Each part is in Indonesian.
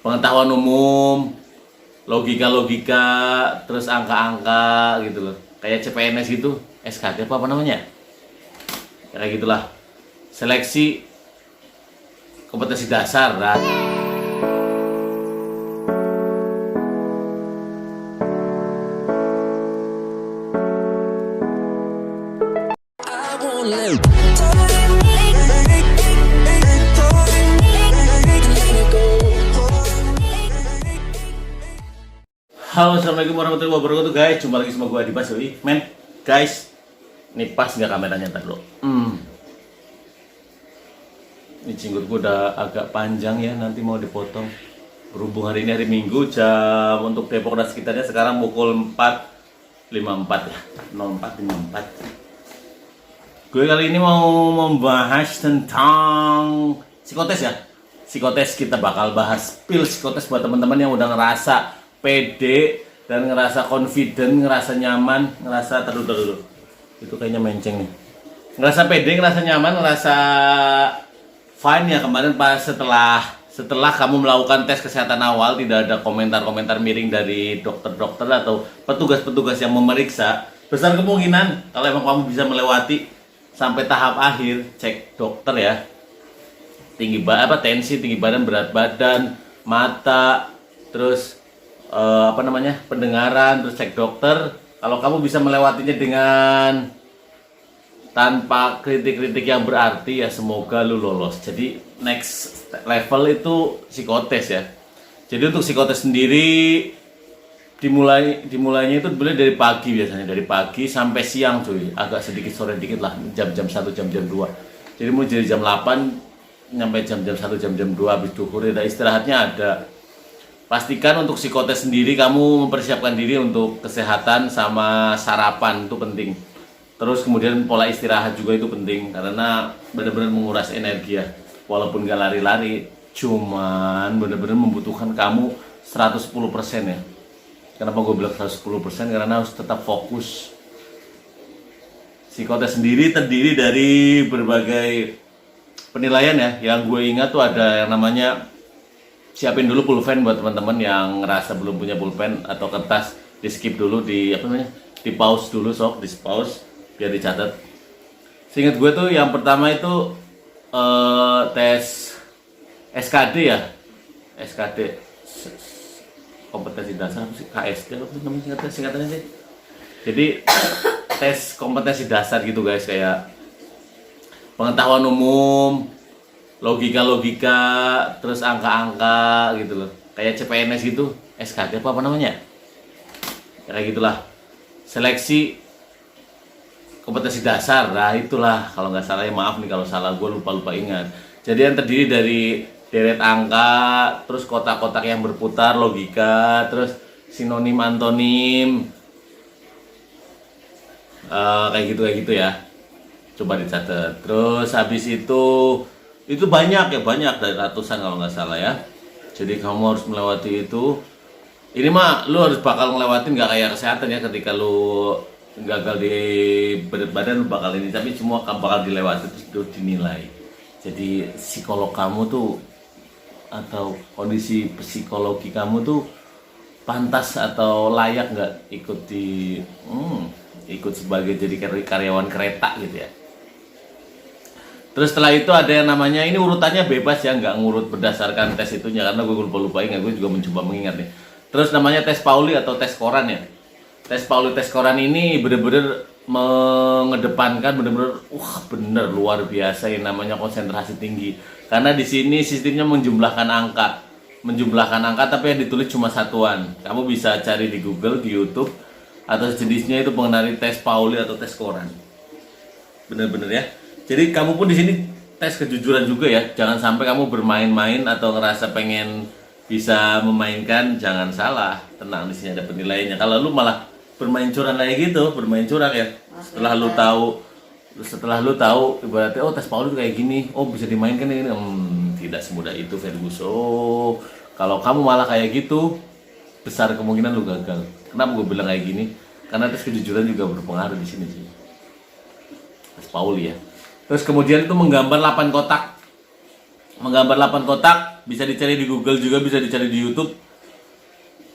pengetahuan umum, logika-logika, terus angka-angka gitu loh. Kayak CPNS gitu, SKD apa namanya? Kayak gitulah. Seleksi kompetensi dasar. Nah. Halo, assalamualaikum warahmatullahi wabarakatuh guys. Jumpa lagi sama gue Adi Basoi. Men, guys, ini pas nggak kameranya ntar lo? Ini jenggot gue udah agak panjang ya, nanti mau dipotong. Berhubung hari ini hari Minggu, jam untuk Depok dan sekitarnya sekarang pukul 4.54 ya, 04.54. Gue kali ini mau membahas tentang psikotes ya. Psikotes, kita bakal bahas pil psikotes buat teman-teman yang udah ngerasa pede dan ngerasa confident, ngerasa nyaman, ngerasa terlalu itu kayaknya menceng nih. Ngerasa pede, ngerasa nyaman, ngerasa fine ya kemarin pas setelah kamu melakukan tes kesehatan awal, tidak ada komentar-komentar miring dari dokter-dokter atau petugas-petugas yang memeriksa. Besar kemungkinan kalau emang kamu bisa melewati sampai tahap akhir, cek dokter ya. Tensi, tinggi badan, berat badan, mata, terus pendengaran, terus cek dokter. Kalau kamu bisa melewatinya dengan tanpa kritik-kritik yang berarti ya semoga lu lolos. Jadi next level itu psikotes ya. Jadi untuk psikotes sendiri dimulainya itu boleh dari pagi, biasanya dari pagi sampai siang cuy. Agak sedikit sore dikit lah, jam-jam 1, jam-jam 2. Jadi mulai dari jam 8 sampai jam-jam 1, jam-jam 2 habis duhur ada istirahatnya ada. Pastikan untuk psikotes sendiri kamu mempersiapkan diri untuk kesehatan sama sarapan, itu penting. Terus kemudian pola istirahat juga itu penting karena benar-benar menguras energi ya. Walaupun gak lari-lari, cuman benar-benar membutuhkan kamu 110% ya. Kenapa gue bilang 110%? Karena harus tetap fokus. Psikotes sendiri terdiri dari berbagai penilaian ya. Yang gue ingat tuh ada yang namanya, siapin dulu pulpen buat teman-teman yang ngerasa belum punya pulpen atau kertas, di skip dulu, di pause dulu, di pause biar dicatat. Seingat gue tuh yang pertama itu tes SKD ya, SKD kompetensi dasar, KSD apa namanya singkatannya sih. Jadi tes kompetensi dasar gitu guys, kayak pengetahuan umum, logika-logika, terus angka-angka gitu loh. Kayak CPNS gitu, SKD apa namanya? Kayak gitulah. Seleksi kompetensi dasar. Nah, itulah kalau nggak salah ya, maaf nih kalau salah, gue lupa ingat. Jadi yang terdiri dari deret angka, terus kotak-kotak yang berputar, logika, terus sinonim antonim. Kayak gitu ya. Coba dicatat. Terus habis itu banyak dari ratusan kalau nggak salah ya. Jadi kamu harus melewati itu. Ini mah lu harus bakal ngelewatin, nggak kayak kesehatan ya, ketika lu gagal di berat badan lu bakal ini, tapi semua kamu bakal dilewati terus dinilai. Jadi psikolog kamu tuh atau kondisi psikologi kamu tuh pantas atau layak nggak ikut sebagai jadi karyawan kereta gitu ya. Terus setelah itu ada yang namanya, ini urutannya bebas ya, nggak ngurut berdasarkan tes itunya karena gue lupa ingat, gue juga mencoba mengingat nih. Terus namanya tes Pauli atau tes koran ya. Tes Pauli, tes koran ini bener-bener mengedepankan bener luar biasa yang namanya konsentrasi tinggi. Karena di sini sistemnya menjumlahkan angka tapi yang ditulis cuma satuan. Kamu bisa cari di Google, di YouTube atau jenisnya itu mengenai tes Pauli atau tes koran. Bener-bener ya. Jadi kamu pun di sini tes kejujuran juga ya. Jangan sampai kamu bermain-main atau ngerasa pengen bisa memainkan, jangan salah. Tenang, di sini ada penilaiannya. Kalau lu malah bermain curang kayak gitu, ya. Setelah lu tahu ibaratnya tes Pauli itu kayak gini, bisa dimainkan ini. Tidak semudah itu, Ferguson. Kalau kamu malah kayak gitu, besar kemungkinan lu gagal. Kenapa gue bilang kayak gini? Karena tes kejujuran juga berpengaruh di sini sih. Tes Pauli ya. Terus kemudian itu menggambar 8 kotak. Menggambar 8 kotak bisa dicari di Google juga, bisa dicari di YouTube.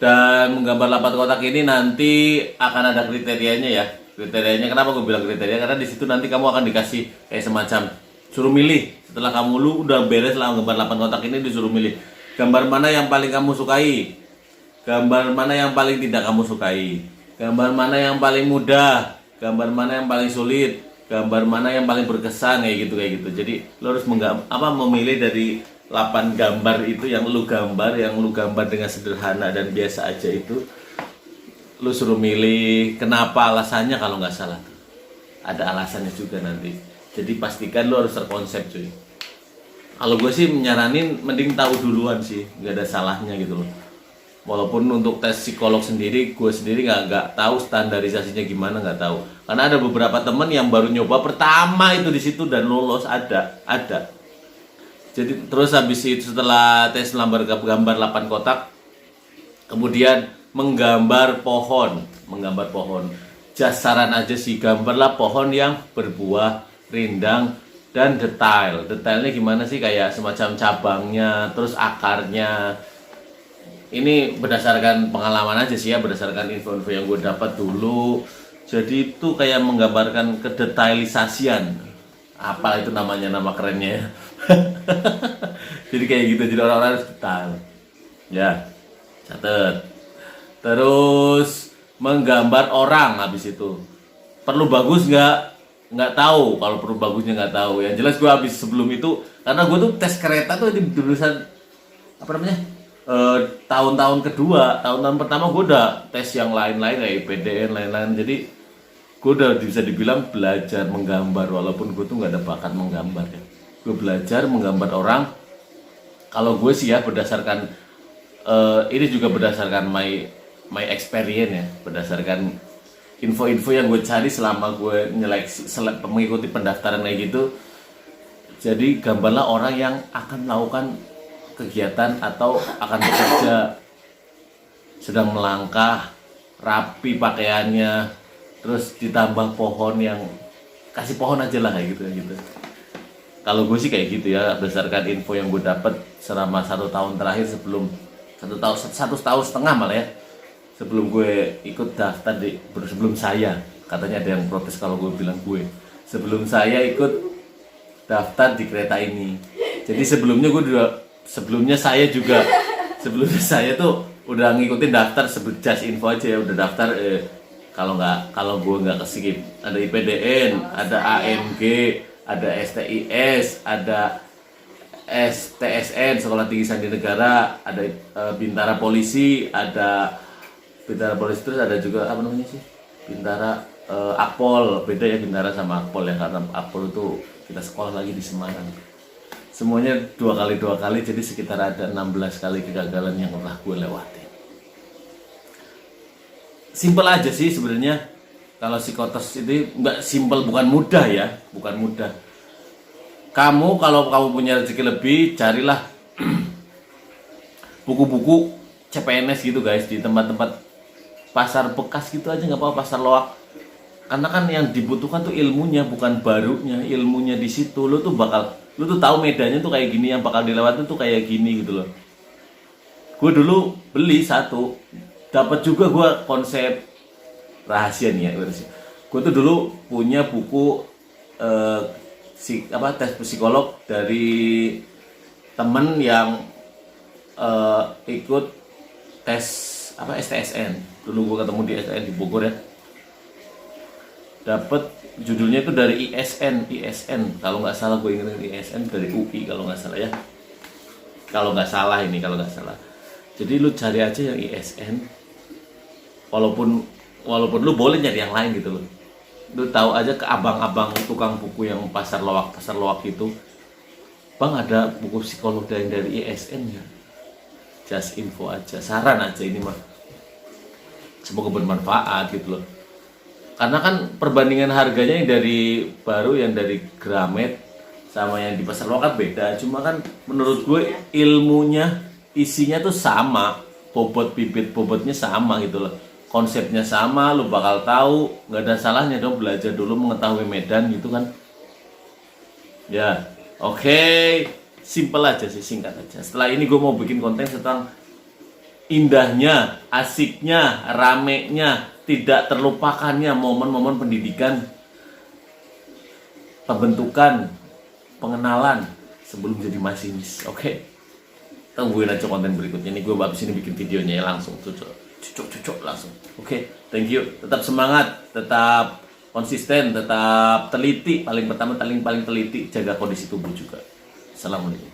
Dan menggambar 8 kotak ini nanti akan ada kriterianya ya. Kriterianya kenapa gue bilang kriteria? Karena di situ nanti kamu akan dikasih kayak semacam suruh milih. Setelah lu udah beres lah gambar 8 kotak ini, disuruh milih gambar mana yang paling kamu sukai, gambar mana yang paling tidak kamu sukai, gambar mana yang paling mudah, gambar mana yang paling sulit, gambar mana yang paling berkesan, kayak gitu. Jadi lo harus memilih dari 8 gambar itu yang lu gambar dengan sederhana dan biasa aja itu. Lu suruh milih kenapa, alasannya kalau nggak salah tuh. Ada alasannya juga nanti. Jadi pastikan lu harus terkonsep cuy. Kalau gue sih nyaranin mending tahu duluan sih, nggak ada salahnya gitu loh. Walaupun untuk tes psikolog sendiri, gue sendiri nggak tahu standarisasinya gimana, nggak tahu. Karena ada beberapa temen yang baru nyoba pertama itu di situ dan lolos, ada. Jadi terus habis itu setelah tes gambar 8 kotak, kemudian menggambar pohon. Saran aja sih, gambarlah pohon yang berbuah, rindang, dan detail. Detailnya gimana sih, kayak semacam cabangnya, terus akarnya. Ini berdasarkan pengalaman aja sih ya, berdasarkan info-info yang gue dapat dulu. Jadi itu kayak menggambarkan kedetailisasian. Apa itu namanya, nama kerennya ya. Jadi kayak gitu, jadi orang-orang harus detail. Ya, catet. Terus menggambar orang habis itu. Perlu bagus nggak tahu. Kalau perlu bagusnya nggak tahu. Yang jelas gue habis sebelum itu, karena gue tuh tes kereta tuh di jurusan apa namanya? Tahun-tahun kedua, tahun-tahun pertama gue udah tes yang lain-lain kayak IPDN lain-lain. Jadi gue udah bisa dibilang belajar menggambar, walaupun gue tuh nggak ada bakat menggambar ya. Gue belajar menggambar orang. Kalau gue sih ya berdasarkan ini juga berdasarkan my experience ya, berdasarkan info-info yang gue cari selama gue mengikuti pendaftaran kayak gitu. Jadi gambarlah orang yang akan melakukan kegiatan atau akan bekerja, sedang melangkah, rapi pakaiannya, terus ditambah pohon yang kasih pohon aja lah kayak gitu. Kalau gue sih kayak gitu ya, berdasarkan info yang gue dapat selama 1 tahun terakhir, sebelum 1 tahun setengah malah ya, sebelum gue ikut daftar sebelum saya, katanya ada yang protes kalau gue bilang sebelum saya ikut daftar di kereta ini. Jadi sebelumnya saya tuh udah ngikutin daftar, just info aja ya, udah daftar. Kalau gue nggak kesikip, ada IPDN, ada AMG, ada STIS, ada STSN, Sekolah Tinggi Sandi Negara, ada Bintara Polisi, terus ada juga apa namanya sih, Bintara Akpol. Beda ya Bintara sama Akpol ya, karena Akpol itu kita sekolah lagi di Semarang. Semuanya 2 kali, jadi sekitar ada 16 kali kegagalan yang telah gue lewati. Simpel aja sih sebenarnya. Kalau psikotes ini nggak simpel, bukan mudah ya, bukan mudah. Kalau kamu punya rezeki lebih, carilah buku-buku CPNS gitu guys, di tempat-tempat pasar bekas gitu aja, nggak apa-apa, pasar loak. Karena kan yang dibutuhkan tuh ilmunya, bukan barunya. Ilmunya di situ, lu tuh tahu medannya tuh kayak gini, yang bakal dilewatin tuh kayak gini gitu loh. Gue dulu beli satu, dapat juga gue konsep rahasia nih ya. Gue tuh dulu punya buku tes psikolog dari temen yang ikut tes STSN. Dulu gue ketemu di STSN di Bogor ya. Dapat judulnya itu dari ISN kalau nggak salah, gue ingetin ISN dari UI kalau nggak salah ya. Kalau nggak salah. Jadi lu cari aja yang ISN. Walaupun lu boleh nyari yang lain gitu loh. Lu tahu aja ke abang-abang tukang buku yang pasar loak itu, bang ada buku psikolog dari ISN ya. Just info aja, saran aja ini mah. Semoga bermanfaat gitu loh. Karena kan perbandingan harganya yang dari baru, yang dari Gramet sama yang di pasar loak kan beda. Cuma kan menurut gue ilmunya, isinya tuh sama, bobotnya sama gitu loh. Konsepnya sama, lu bakal tahu, nggak ada salahnya dong belajar dulu mengetahui medan gitu kan. Ya, oke. Simple aja sih, singkat aja. Setelah ini gue mau bikin konten tentang indahnya, asiknya, ramenya, tidak terlupakannya momen-momen pendidikan, pembentukan, pengenalan sebelum jadi masinis. Oke? Tungguin aja konten berikutnya. Nih gue habis ini bikin videonya ya langsung. Cucuk langsung. Oke? Thank you. Tetap semangat, tetap konsisten, tetap teliti. Paling pertama paling teliti, jaga kondisi tubuh juga. Assalamualaikum.